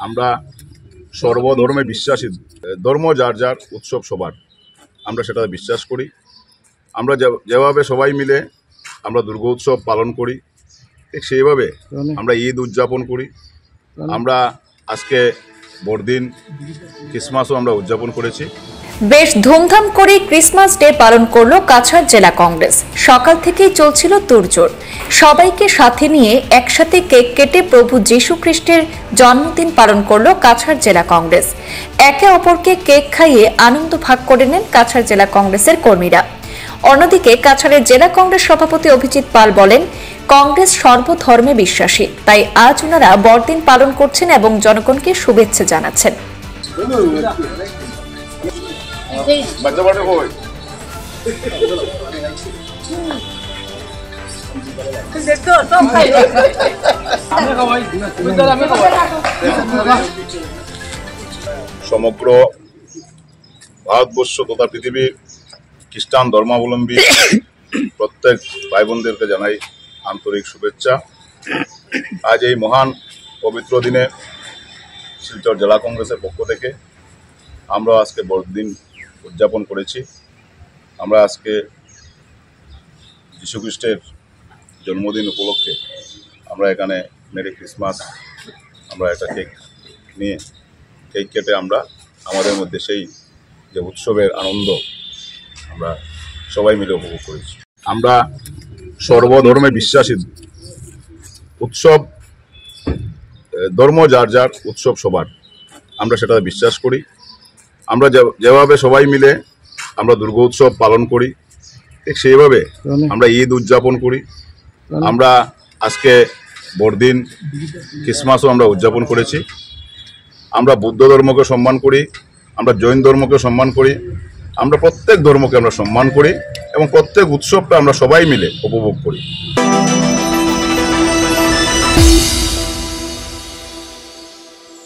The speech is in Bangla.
আমরা সর্বধর্মে বিশ্বাসী, ধর্ম যার যার, উৎসব সবার, আমরা সেটাতে বিশ্বাস করি। আমরা যেভাবে সবাই মিলে আমরা দুর্গা উৎসব পালন করি, ঠিক সেইভাবে আমরা ঈদ উদযাপন করি। আমরা আজকে বড়দিন, ক্রিসমাসও আমরা উদযাপন করেছি। বেশ ধুমধাম করে ক্রিসমাস ডে পালন করলো কাছাড় জেলা কংগ্রেস। সকাল থেকেই চলছিল তোড়জোড়। সবাইকে সাথে নিয়ে একসাথে কেক কেটে প্রভু যীশু খ্রিস্টের জন্মদিন পালন করলো কাছাড় জেলা কংগ্রেস। একে অপরকে কেক খাইয়ে আনন্দ ভাগ করে নেন কাছাড় জেলা কংগ্রেসের কর্মীরা। অন্যদিকে কাছাড়ের জেলা কংগ্রেস সভাপতি অভিজিৎ পাল বলেন, কংগ্রেস সর্বধর্মে বিশ্বাসী, তাই আজ ওনারা বড়দিন পালন করছেন এবং জনগণকে শুভেচ্ছা জানাচ্ছেন। সমগ্র ভারতবর্ষ তথা পৃথিবীর খ্রিস্টান ধর্মাবলম্বী প্রত্যেক ভাই বোনদেরকে জানাই আন্তরিক শুভেচ্ছা। আজ এই মহান পবিত্র দিনে শিলচর জেলা কংগ্রেসের পক্ষ থেকে আমরা আজকে বড়দিন উদযাপন করেছি। আমরা আজকে যীশুখ্রিস্টের জন্মদিন উপলক্ষে আমরা এখানে মেরি ক্রিসমাস, আমরা একটা কেক নিয়ে কেক কেটে আমরা আমাদের মধ্যে সেই যে উৎসবের আনন্দ আমরা সবাই মিলে উপভোগ করেছি। আমরা সর্বধর্মে বিশ্বাসী, উৎসব ধর্ম যার যার, উৎসব সবার, আমরা সেটাতে বিশ্বাস করি। আমরা যেভাবে সবাই মিলে আমরা দুর্গা উৎসব পালন করি, ঠিক সেইভাবে আমরা ঈদ উদযাপন করি। আমরা আজকে বড়দিন, ক্রিসমাসও আমরা উদযাপন করেছি। আমরা বৌদ্ধ ধর্মকে সম্মান করি, আমরা জৈন ধর্মকে সম্মান করি, আমরা প্রত্যেক ধর্মকে আমরা সম্মান করি এবং প্রত্যেক উৎসবটা আমরা সবাই মিলে উপভোগ করি।